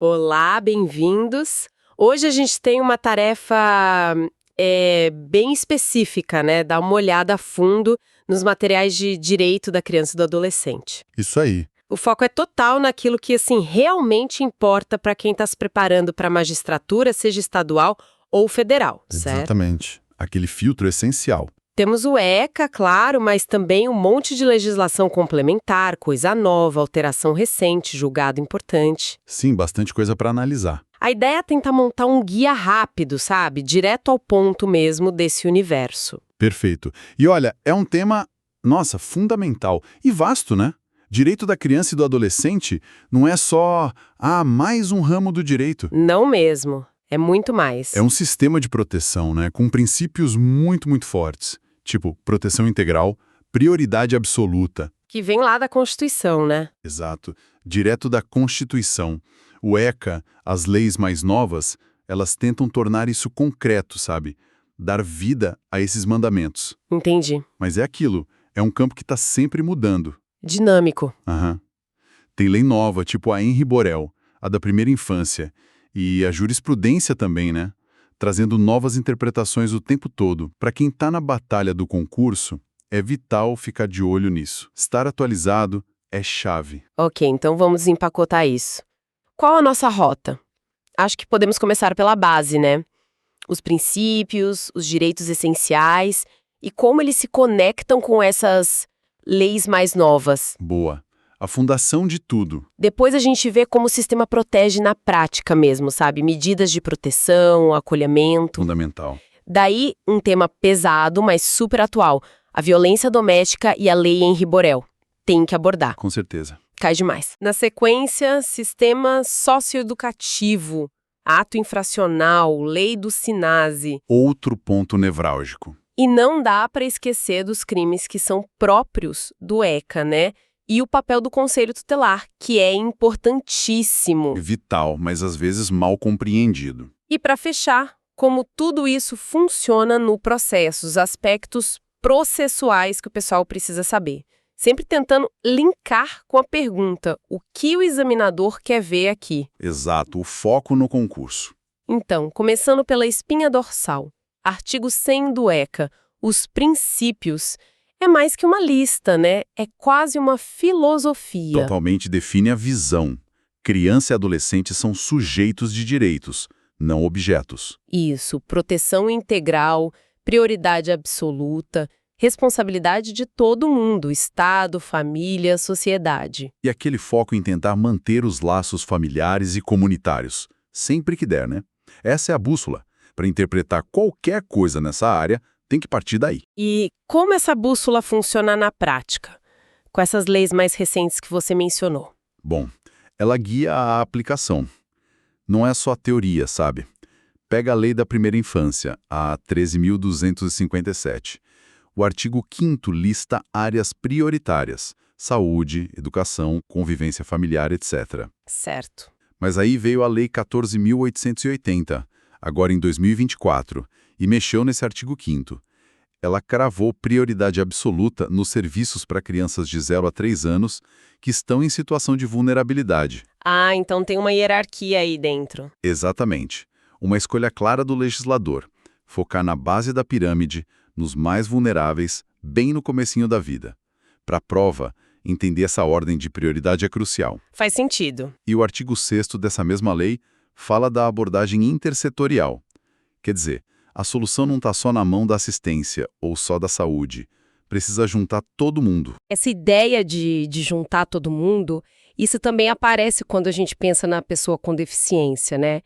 Olá, bem-vindos. Hoje a gente tem uma tarefa bem específica, né? Dar uma olhada a fundo nos materiais de direito da criança e do adolescente. Isso aí, O foco é total naquilo que, assim, realmente importa para quem está se preparando para a magistratura, seja estadual ou federal, certo? exatamente. Aquele filtro essencial. Temos o ECA, claro, mas também um monte de legislação complementar, coisa nova, alteração recente, julgado importante. Sim, bastante coisa para analisar. A ideia é tentar montar um guia rápido, sabe? Direto ao ponto mesmo desse universo. Perfeito. E olha, é um tema, nossa, fundamental e vasto, né? Direito da criança e do adolescente não é só, mais um ramo do direito. Não mesmo. É muito mais. É um sistema de proteção, né? Com princípios muito fortes. Tipo, proteção integral, prioridade absoluta. Que vem lá da Constituição, né? Exato. Direto da Constituição. O ECA, as leis mais novas, elas tentam tornar isso concreto, sabe? Dar vida a esses mandamentos. Entendi. Mas é aquilo, é um campo que está sempre mudando. Dinâmico. Aham. Tem lei nova, tipo a Henri Borel, a da primeira infância, e a jurisprudência também, né? Trazendo novas interpretações o tempo todo. Para quem está na batalha do concurso, é vital ficar de olho nisso. Estar atualizado é chave. Ok, então vamos empacotar isso. Qual a nossa rota? Acho que podemos começar pela base, né? Os princípios, os direitos essenciais e como eles se conectam com essas leis mais novas. Boa. A fundação de tudo. Depois a gente vê como o sistema protege na prática mesmo, sabe? Medidas de proteção, acolhimento. Fundamental. Daí, um tema pesado, mas super atual. A violência doméstica e a lei Henri Borel. Tem que abordar. Com certeza. Cai demais. Na sequência, sistema socioeducativo, ato infracional, lei do SINASE. Outro ponto nevrálgico. E não dá para esquecer dos crimes que são próprios do ECA, né? E o papel do Conselho Tutelar, que é importantíssimo. Vital, mas às vezes mal compreendido. E para fechar, como tudo isso funciona no processo, os aspectos processuais que o pessoal precisa saber. Sempre tentando linkar com a pergunta, o que o examinador quer ver aqui? Exato, o foco no concurso. Então, começando pela espinha dorsal, artigo 100 do ECA, os princípios, é mais que uma lista, né? É quase uma filosofia. Totalmente define a visão. Criança e adolescente são sujeitos de direitos, não objetos. Isso, proteção integral, prioridade absoluta, responsabilidade de todo mundo, Estado, família, sociedade. E aquele foco em tentar manter os laços familiares e comunitários, sempre que der, né? Essa é a bússola. Para interpretar qualquer coisa nessa área, tem que partir daí. E como essa bússola funciona na prática, com essas leis mais recentes que você mencionou? Bom, ela guia a aplicação. Não é só teoria, sabe? Pega a lei da primeira infância, a 13.257. O artigo 5º lista áreas prioritárias: saúde, educação, convivência familiar, etc. Certo. Mas aí veio a Lei 14.880, agora em 2024, e mexeu nesse artigo 5º. Ela cravou prioridade absoluta nos serviços para crianças de 0 a 3 anos que estão em situação de vulnerabilidade. Ah, então tem uma hierarquia aí dentro. Exatamente. Uma escolha clara do legislador. Focar na base da pirâmide, nos mais vulneráveis, bem no comecinho da vida. Para a prova, entender essa ordem de prioridade é crucial. Faz sentido. E o artigo 6º dessa mesma lei fala da abordagem intersetorial. Quer dizer, a solução não está só na mão da assistência ou só da saúde. Precisa juntar todo mundo. Essa ideia de juntar todo mundo, isso também aparece quando a gente pensa na pessoa com deficiência, né?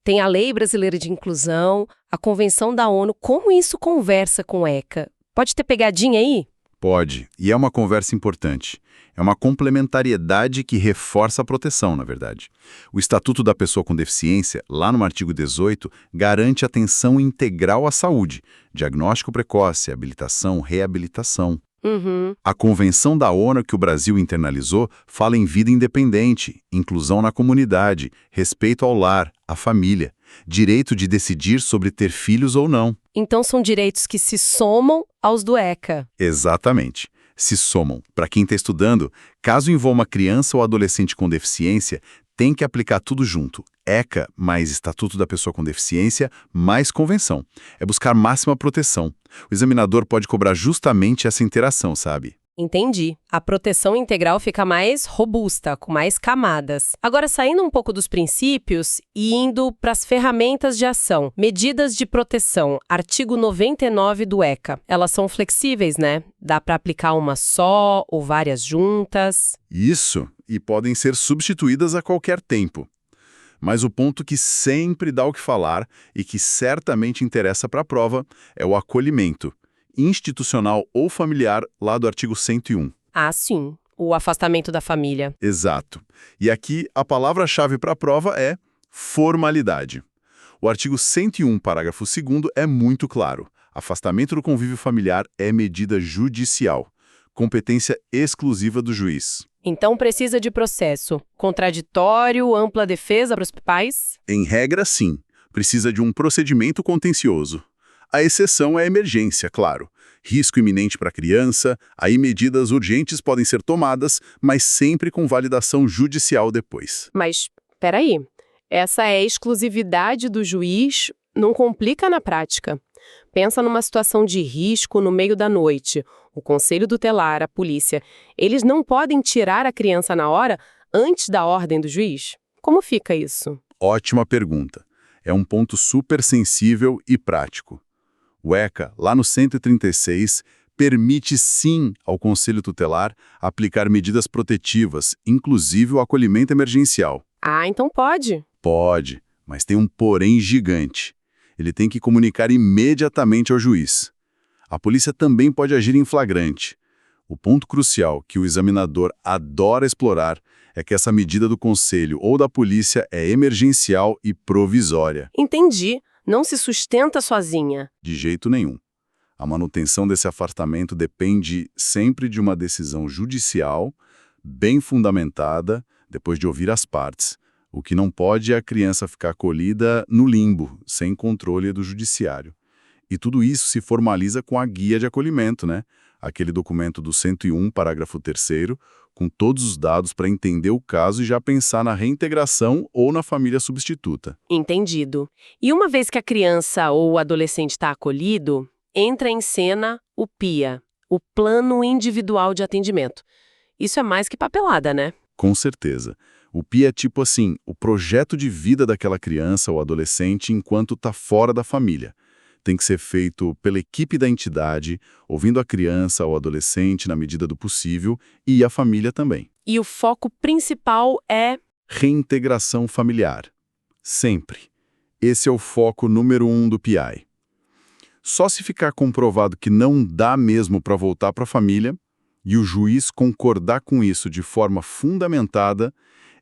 Tem a Lei Brasileira de Inclusão, a Convenção da ONU. Como isso conversa com o ECA? Pode ter pegadinha aí? Pode, e é uma conversa importante. É uma complementariedade que reforça a proteção, na verdade. O Estatuto da Pessoa com Deficiência, lá no artigo 18, garante atenção integral à saúde, diagnóstico precoce, habilitação, reabilitação. A Convenção da ONU que o Brasil internalizou fala em vida independente, inclusão na comunidade, respeito ao lar, à família, direito de decidir sobre ter filhos ou não. Então são direitos que se somam aos do ECA. Exatamente. Se somam. Para quem está estudando, caso envolva uma criança ou adolescente com deficiência, Tem que aplicar tudo junto. ECA mais Estatuto da Pessoa com Deficiência mais convenção. É buscar máxima proteção. O examinador pode cobrar justamente essa interação, sabe? Entendi. A proteção integral fica mais robusta, com mais camadas. Agora, saindo um pouco dos princípios e indo para as ferramentas de ação. Medidas de proteção, artigo 99 do ECA. Elas são flexíveis, né? Dá para aplicar uma só ou várias juntas. Isso, e podem ser substituídas a qualquer tempo. Mas o ponto que sempre dá o que falar e que certamente interessa para a prova é o acolhimento institucional ou familiar, lá do artigo 101. Ah, sim. O afastamento da família. Exato. E aqui a palavra-chave para a prova é formalidade. O artigo 101, parágrafo 2º, é muito claro. Afastamento do convívio familiar é medida judicial. Competência exclusiva do juiz. Então precisa de processo contraditório, ampla defesa para os pais? Em regra, sim. Precisa de um procedimento contencioso. A exceção é a emergência, claro. Risco iminente para a criança, aí medidas urgentes podem ser tomadas, mas sempre com validação judicial depois. Mas, peraí, essa é a exclusividade do juiz, não complica na prática. Pensa numa situação de risco no meio da noite. O conselho tutelar, a polícia, eles não podem tirar a criança na hora antes da ordem do juiz? Como fica isso? Ótima pergunta. É um ponto super sensível e prático. O ECA, lá no 136, permite sim ao Conselho Tutelar aplicar medidas protetivas, inclusive o acolhimento emergencial. Ah, então pode. Pode, mas tem um porém gigante. Ele tem que comunicar imediatamente ao juiz. A polícia também pode agir em flagrante. O ponto crucial que o examinador adora explorar é que essa medida do conselho ou da polícia é emergencial e provisória. Entendi. Não se sustenta sozinha. De jeito nenhum. A manutenção desse afastamento depende sempre de uma decisão judicial, bem fundamentada, depois de ouvir as partes. O que não pode é a criança ficar acolhida no limbo, sem controle do judiciário. E tudo isso se formaliza com a guia de acolhimento, né? Aquele documento do 101, parágrafo 3º, com todos os dados para entender o caso e já pensar na reintegração ou na família substituta. Entendido. E uma vez que a criança ou o adolescente está acolhido, entra em cena o PIA, o Plano Individual de Atendimento. Isso é mais que papelada, né? Com certeza. O PIA é tipo assim, o projeto de vida daquela criança ou adolescente enquanto está fora da família. Tem que ser feito pela equipe da entidade, ouvindo a criança ou adolescente na medida do possível e a família também. E o foco principal é... Reintegração familiar. Sempre. Esse é o foco número 1 do PI. Só se ficar comprovado que não dá mesmo para voltar para a família e o juiz concordar com isso de forma fundamentada,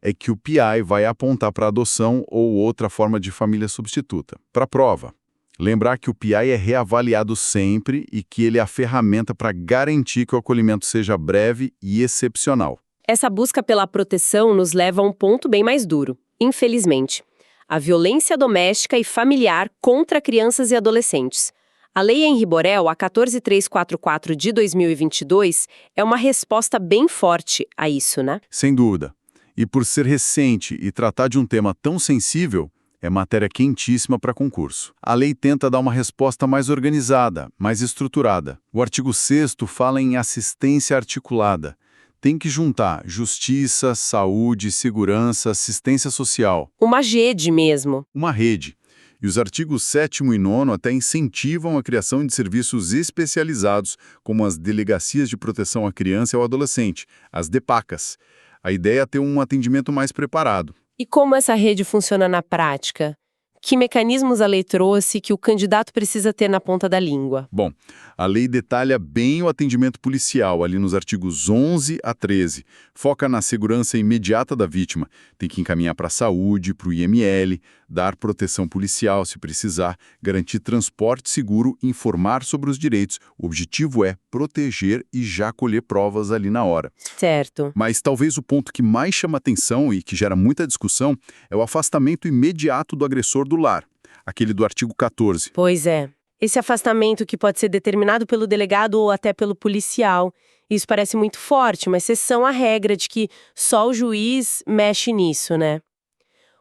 é que o PI vai apontar para adoção ou outra forma de família substituta. Para a prova. Lembrar que o PI é reavaliado sempre e que ele é a ferramenta para garantir que o acolhimento seja breve e excepcional. Essa busca pela proteção nos leva a um ponto bem mais duro, infelizmente. A violência doméstica e familiar contra crianças e adolescentes. A Lei Henri Borel, a 14344 de 2022, é uma resposta bem forte a isso, né? Sem dúvida. E por ser recente e tratar de um tema tão sensível, é matéria quentíssima para concurso. A lei tenta dar uma resposta mais organizada, mais estruturada. O artigo 6º fala em assistência articulada. Tem que juntar justiça, saúde, segurança, assistência social. Uma rede mesmo. Uma rede. E os artigos 7º e 9º até incentivam a criação de serviços especializados, como as Delegacias de Proteção à Criança e ao Adolescente, as DEPACAS. A ideia é ter um atendimento mais preparado. E como essa rede funciona na prática? Que mecanismos a lei trouxe que o candidato precisa ter na ponta da língua? Bom, a lei detalha bem o atendimento policial, ali nos artigos 11 a 13. Foca na segurança imediata da vítima. Tem que encaminhar para a saúde, para o IML, dar proteção policial se precisar, garantir transporte seguro, informar sobre os direitos. O objetivo é proteger e já colher provas ali na hora. Certo. Mas talvez o ponto que mais chama atenção e que gera muita discussão é o afastamento imediato do agressor do lar, aquele do artigo 14. Pois é. Esse afastamento que pode ser determinado pelo delegado ou até pelo policial. Isso parece muito forte, uma exceção à regra de que só o juiz mexe nisso, né?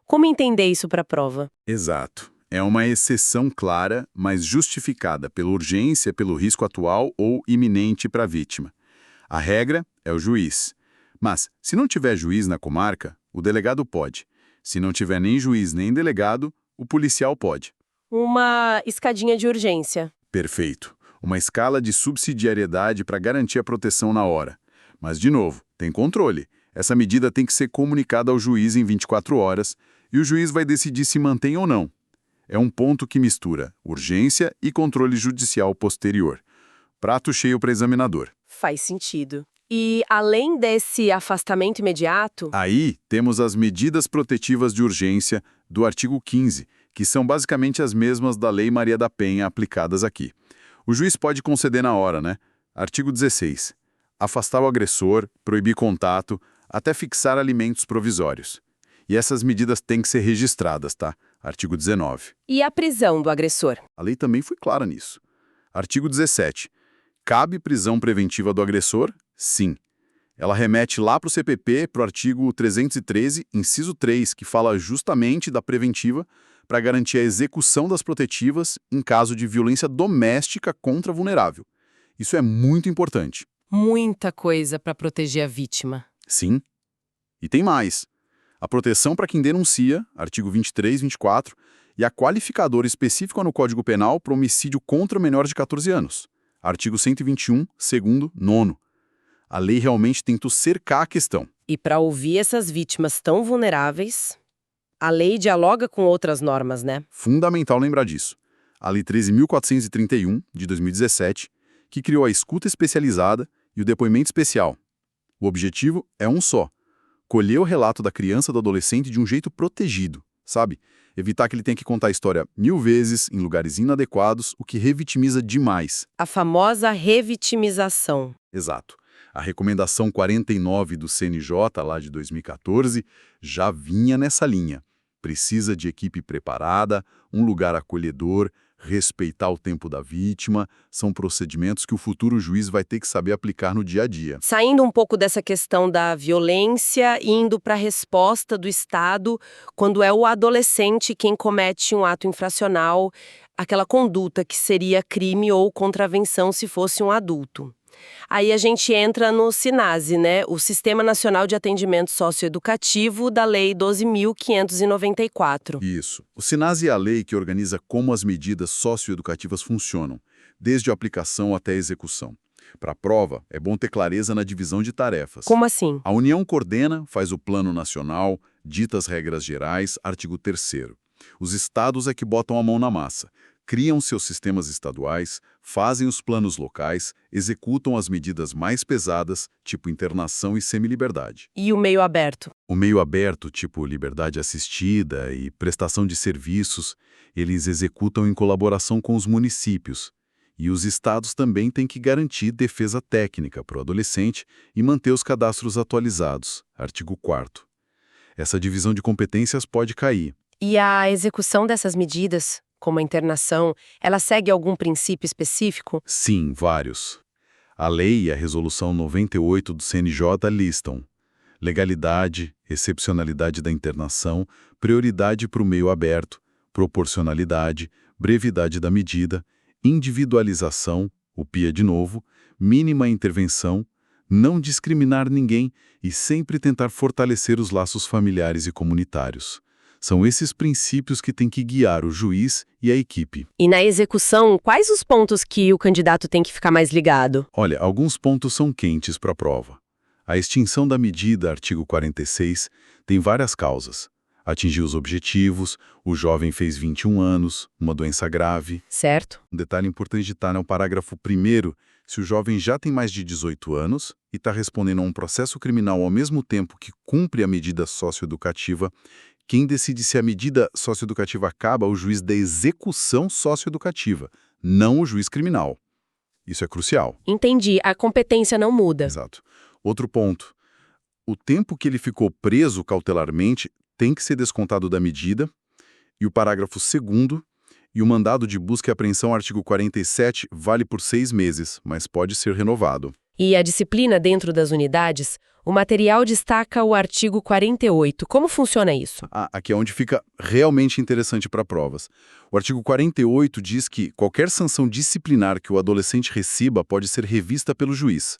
Como entender isso para a prova? Exato. É uma exceção clara, mas justificada pela urgência, pelo risco atual ou iminente para a vítima. A regra é o juiz. Mas, se não tiver juiz na comarca, o delegado pode. Se não tiver nem juiz nem delegado, o policial pode. Uma escadinha de urgência. Perfeito. Uma escala de subsidiariedade para garantir a proteção na hora. Mas, de novo, tem controle. Essa medida tem que ser comunicada ao juiz em 24 horas e o juiz vai decidir se mantém ou não. É um ponto que mistura urgência e controle judicial posterior. Prato cheio para examinador. Faz sentido. E, além desse afastamento imediato... Aí, temos as medidas protetivas de urgência do artigo 15, que são basicamente as mesmas da Lei Maria da Penha aplicadas aqui. O juiz pode conceder na hora, né? Artigo 16. Afastar o agressor, proibir contato, até fixar alimentos provisórios. E essas medidas têm que ser registradas, tá? Artigo 19. E a prisão do agressor? A lei também foi clara nisso. Artigo 17. Cabe prisão preventiva do agressor? Sim. Ela remete lá para o CPP, para o artigo 313, inciso 3, que fala justamente da preventiva para garantir a execução das protetivas em caso de violência doméstica contra vulnerável. Isso é muito importante. Muita coisa para proteger a vítima. Sim. E tem mais. A proteção para quem denuncia, artigo 23, 24, e a qualificadora específica no Código Penal para homicídio contra menor de 14 anos, artigo 121, segundo, nono. A lei realmente tentou cercar a questão. E para ouvir essas vítimas tão vulneráveis, a lei dialoga com outras normas, né? Fundamental lembrar disso. A Lei 13.431, de 2017, que criou a escuta especializada e o depoimento especial. O objetivo é um só: colher o relato da criança ou do adolescente de um jeito protegido, sabe? Evitar que ele tenha que contar a história 1000 vezes em lugares inadequados, o que revitimiza demais. A famosa revitimização. Exato. A recomendação 49 do CNJ, lá de 2014, já vinha nessa linha. Precisa de equipe preparada, um lugar acolhedor, respeitar o tempo da vítima, são procedimentos que o futuro juiz vai ter que saber aplicar no dia a dia. Saindo um pouco dessa questão da violência, indo para a resposta do Estado, quando é o adolescente quem comete um ato infracional, aquela conduta que seria crime ou contravenção se fosse um adulto. Aí a gente entra no SINASE, né? O Sistema Nacional de Atendimento Socioeducativo da Lei 12.594. Isso. O SINASE é a lei que organiza como as medidas socioeducativas funcionam, desde a aplicação até a execução. Para a prova, é bom ter clareza na divisão de tarefas. Como assim? A União coordena, faz o Plano Nacional, dita as regras gerais, artigo 3º. Os estados é que botam a mão na massa. Criam seus sistemas estaduais, fazem os planos locais, executam as medidas mais pesadas, tipo internação e semiliberdade. E o meio aberto? O meio aberto, tipo liberdade assistida e prestação de serviços, eles executam em colaboração com os municípios. E os estados também têm que garantir defesa técnica para o adolescente e manter os cadastros atualizados, artigo 4º. Essa divisão de competências pode cair. E a execução dessas medidas, como a internação, ela segue algum princípio específico? Sim, vários. A lei e a resolução 98 do CNJ listam legalidade, excepcionalidade da internação, prioridade para o meio aberto, proporcionalidade, brevidade da medida, individualização, o PIA de novo, mínima intervenção, não discriminar ninguém e sempre tentar fortalecer os laços familiares e comunitários. São esses princípios que têm que guiar o juiz e a equipe. E na execução, quais os pontos que o candidato tem que ficar mais ligado? Olha, alguns pontos são quentes para a prova. A extinção da medida, artigo 46, tem várias causas. Atingiu os objetivos, o jovem fez 21 anos, uma doença grave. Certo. Um detalhe importante de estar no parágrafo 1º, se o jovem já tem mais de 18 anos e está respondendo a um processo criminal ao mesmo tempo que cumpre a medida socioeducativa, quem decide se a medida socioeducativa acaba é o juiz da execução socioeducativa, não o juiz criminal. Isso é crucial. Entendi, a competência não muda. Exato. Outro ponto. O tempo que ele ficou preso cautelarmente tem que ser descontado da medida, e o parágrafo 2º, e o mandado de busca e apreensão, artigo 47, vale por 6 meses, mas pode ser renovado. E a disciplina dentro das unidades, O material destaca o artigo 48. Como funciona isso? Aqui é onde fica realmente interessante para provas. O artigo 48 diz que qualquer sanção disciplinar que o adolescente receba pode ser revista pelo juiz.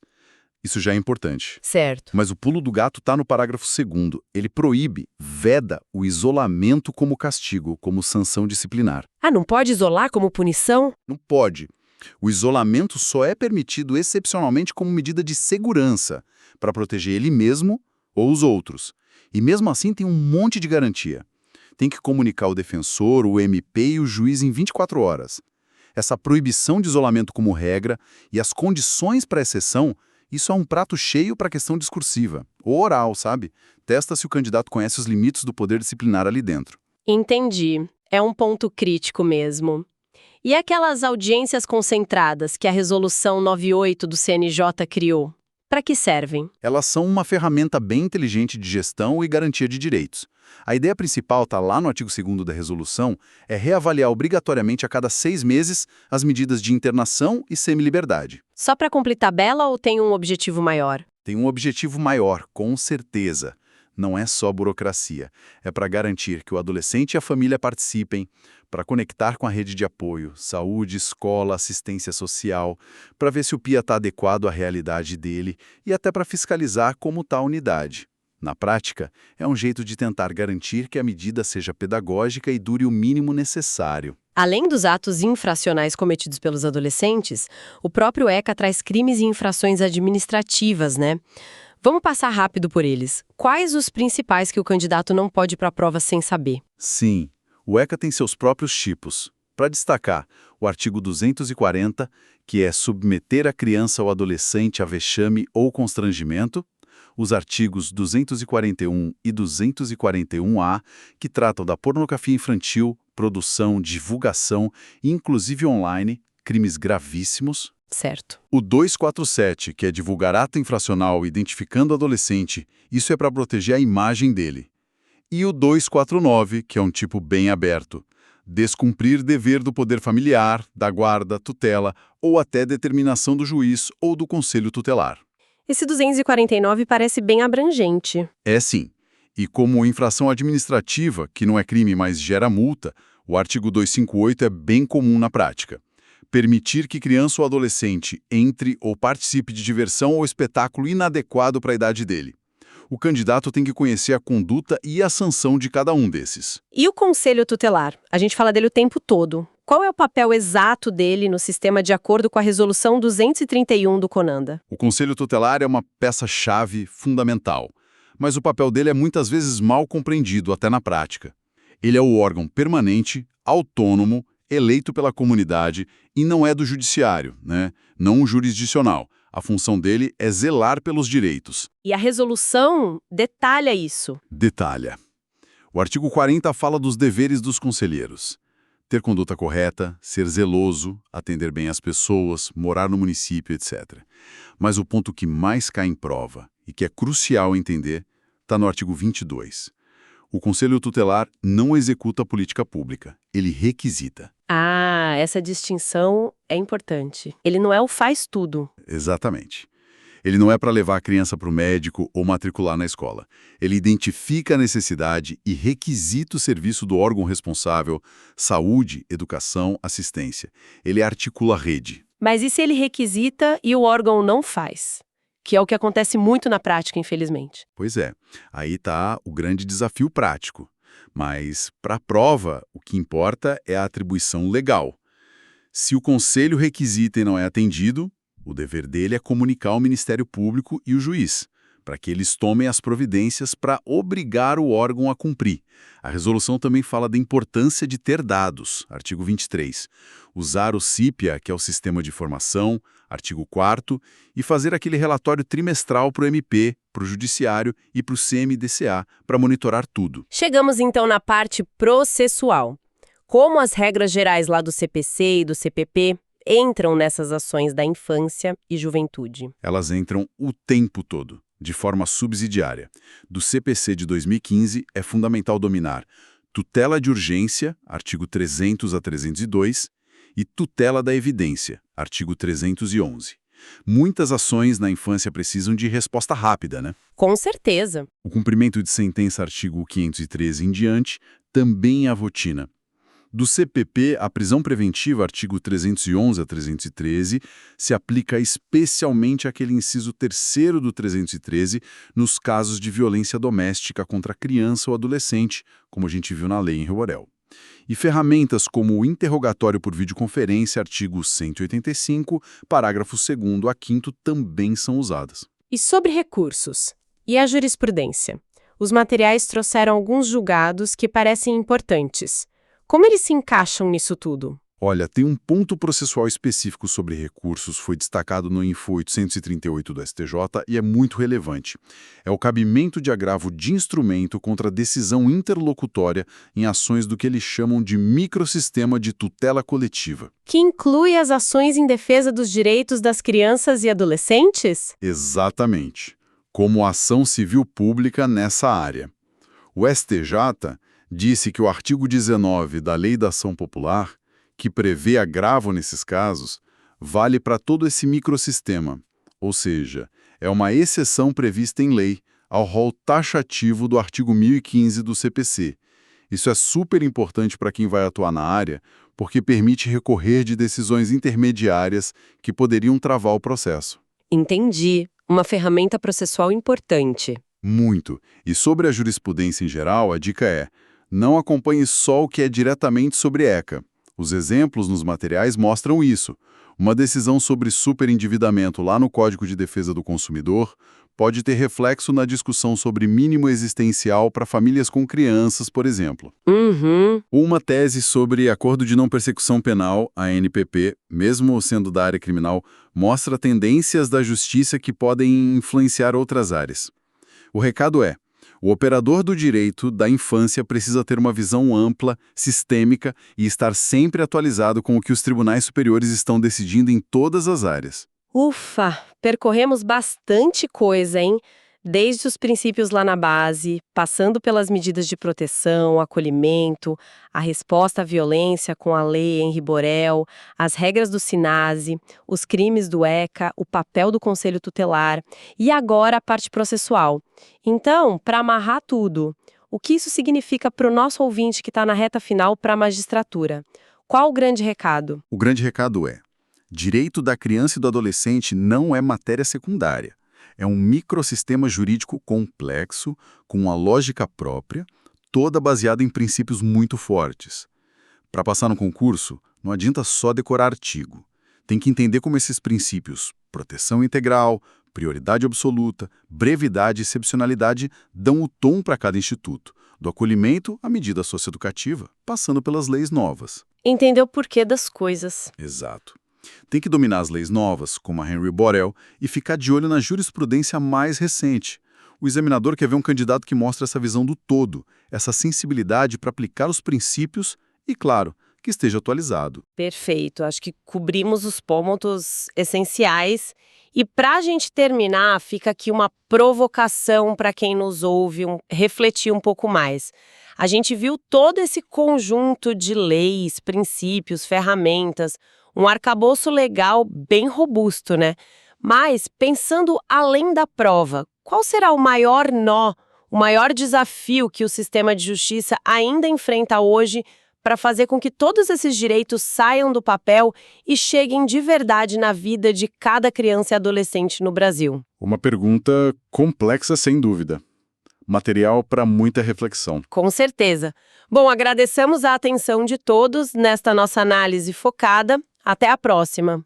Isso já é importante. Certo. Mas o pulo do gato está no parágrafo 2º. Ele proíbe, veda o isolamento como castigo, como sanção disciplinar. Não pode isolar como punição? Não pode. O isolamento só é permitido excepcionalmente como medida de segurança, para proteger ele mesmo ou os outros. E mesmo assim tem um monte de garantia. Tem que comunicar o defensor, o MP e o juiz em 24 horas. Essa proibição de isolamento como regra e as condições para exceção, isso é um prato cheio para a questão discursiva, ou oral, sabe? Testa se o candidato conhece os limites do poder disciplinar ali dentro. Entendi. É um ponto crítico mesmo. E aquelas audiências concentradas que a Resolução 98 do CNJ criou? Para que servem? Elas são uma ferramenta bem inteligente de gestão e garantia de direitos. A ideia principal está lá no artigo 2º da resolução, é reavaliar obrigatoriamente a cada 6 meses as medidas de internação e semiliberdade. Só para cumprir tabela ou tem um objetivo maior? Tem um objetivo maior, com certeza. Não é só burocracia. É para garantir que o adolescente e a família participem, para conectar com a rede de apoio, saúde, escola, assistência social, para ver se o PIA está adequado à realidade dele e até para fiscalizar como está a unidade. Na prática, é um jeito de tentar garantir que a medida seja pedagógica e dure o mínimo necessário. Além dos atos infracionais cometidos pelos adolescentes, o próprio ECA traz crimes e infrações administrativas, né? Vamos passar rápido por eles. Quais os principais que o candidato não pode ir para a prova sem saber? Sim, o ECA tem seus próprios tipos. Para destacar, o artigo 240, que é submeter a criança ou adolescente a vexame ou constrangimento, os artigos 241 e 241-A, que tratam da pornografia infantil, produção, divulgação, inclusive online, crimes gravíssimos. Certo. O 247, que é divulgar ato infracional identificando o adolescente, isso é para proteger a imagem dele. E o 249, que é um tipo bem aberto, descumprir dever do poder familiar, da guarda, tutela ou até determinação do juiz ou do conselho tutelar. Esse 249 parece bem abrangente. É sim. E como infração administrativa, que não é crime, mas gera multa, o artigo 258 é bem comum na prática. Permitir que criança ou adolescente entre ou participe de diversão ou espetáculo inadequado para a idade dele. O candidato tem que conhecer a conduta e a sanção de cada um desses. E o conselho tutelar? A gente fala dele o tempo todo. Qual é o papel exato dele no sistema de acordo com a Resolução 231 do CONANDA? O conselho tutelar é uma peça-chave fundamental, mas o papel dele é muitas vezes mal compreendido, até na prática. Ele é o órgão permanente, autônomo, eleito pela comunidade e não é do judiciário, né? Não jurisdicional. A função dele é zelar pelos direitos. E a resolução detalha isso. Detalha. O artigo 40 fala dos deveres dos conselheiros. Ter conduta correta, ser zeloso, atender bem as pessoas, morar no município, etc. Mas o ponto que mais cai em prova, e que é crucial entender, está no artigo 22. O Conselho Tutelar não executa a política pública, ele requisita. Essa distinção é importante. Ele não é o faz tudo. Exatamente. Ele não é para levar a criança para o médico ou matricular na escola. Ele identifica a necessidade e requisita o serviço do órgão responsável, saúde, educação, assistência. Ele articula a rede. Mas e se ele requisita e o órgão não faz? Que é o que acontece muito na prática, infelizmente. Pois é, aí está o grande desafio prático. Mas, para a prova, o que importa é a atribuição legal. Se o conselho requisita e não é atendido, o dever dele é comunicar ao Ministério Público e o juiz, para que eles tomem as providências para obrigar o órgão a cumprir. A resolução também fala da importância de ter dados, artigo 23. Usar o CIPIA, que é o Sistema de Informação, artigo 4º, e fazer aquele relatório trimestral para o MP, para o Judiciário e para o CMDCA, para monitorar tudo. Chegamos então na parte processual. Como as regras gerais lá do CPC e do CPP entram nessas ações da infância e juventude? Elas entram o tempo todo, de forma subsidiária. Do CPC de 2015, é fundamental dominar tutela de urgência, artigo 300 a 302, e tutela da evidência, artigo 311. Muitas ações na infância precisam de resposta rápida, né? Com certeza. O cumprimento de sentença, artigo 513 em diante, também é a rotina. Do CPP, a prisão preventiva, artigo 311 a 313, se aplica especialmente àquele inciso 3º do 313 nos casos de violência doméstica contra criança ou adolescente, como a gente viu na lei em Rio Borel. E ferramentas como o interrogatório por videoconferência, artigo 185, parágrafo 2º a 5º também são usadas. E sobre recursos? E a jurisprudência? Os materiais trouxeram alguns julgados que parecem importantes. Como eles se encaixam nisso tudo? Olha, tem um ponto processual específico sobre recursos, foi destacado no Info 838 do STJ e é muito relevante. É o cabimento de agravo de instrumento contra decisão interlocutória em ações do que eles chamam de microsistema de tutela coletiva. Que inclui as ações em defesa dos direitos das crianças e adolescentes? Exatamente. Como ação civil pública nessa área. O STJ disse que o artigo 19 da Lei da Ação Popular, que prevê agravo nesses casos, vale para todo esse microsistema, ou seja, é uma exceção prevista em lei ao rol taxativo do artigo 1015 do CPC. Isso é super importante para quem vai atuar na área, porque permite recorrer de decisões intermediárias que poderiam travar o processo. Entendi. Uma ferramenta processual importante. Muito. E sobre a jurisprudência em geral, a dica é: não acompanhe só o que é diretamente sobre ECA. Os exemplos nos materiais mostram isso. Uma decisão sobre superendividamento lá no Código de Defesa do Consumidor pode ter reflexo na discussão sobre mínimo existencial para famílias com crianças, por exemplo. Uma tese sobre acordo de não persecução penal, a ANPP, mesmo sendo da área criminal, mostra tendências da justiça que podem influenciar outras áreas. O recado é: o operador do direito da infância precisa ter uma visão ampla, sistêmica e estar sempre atualizado com o que os tribunais superiores estão decidindo em todas as áreas. Ufa! Percorremos bastante coisa, hein? Desde os princípios lá na base, passando pelas medidas de proteção, acolhimento, a resposta à violência com a lei Henri Borel, as regras do SINASE, os crimes do ECA, o papel do Conselho Tutelar e agora a parte processual. Então, para amarrar tudo, o que isso significa para o nosso ouvinte que está na reta final para a magistratura? Qual o grande recado? O grande recado é: direito da criança e do adolescente não é matéria secundária. É um microsistema jurídico complexo, com uma lógica própria, toda baseada em princípios muito fortes. Para passar no concurso, não adianta só decorar artigo. Tem que entender como esses princípios, proteção integral, prioridade absoluta, brevidade e excepcionalidade, dão o tom para cada instituto, do acolhimento à medida socioeducativa, passando pelas leis novas. Entender o porquê das coisas. Exato. Tem que dominar as leis novas, como a Henri Borel, e ficar de olho na jurisprudência mais recente. O examinador quer ver um candidato que mostre essa visão do todo, essa sensibilidade para aplicar os princípios e, claro, que esteja atualizado. Perfeito. Acho que cobrimos os pontos essenciais. E para a gente terminar, fica aqui uma provocação para quem nos ouve refletir um pouco mais. A gente viu todo esse conjunto de leis, princípios, ferramentas, um arcabouço legal bem robusto, né? Mas, pensando além da prova, qual será o maior nó, o maior desafio que o sistema de justiça ainda enfrenta hoje para fazer com que todos esses direitos saiam do papel e cheguem de verdade na vida de cada criança e adolescente no Brasil? Uma pergunta complexa, sem dúvida. Material para muita reflexão. Com certeza. Bom, agradecemos a atenção de todos nesta nossa análise focada. Até a próxima!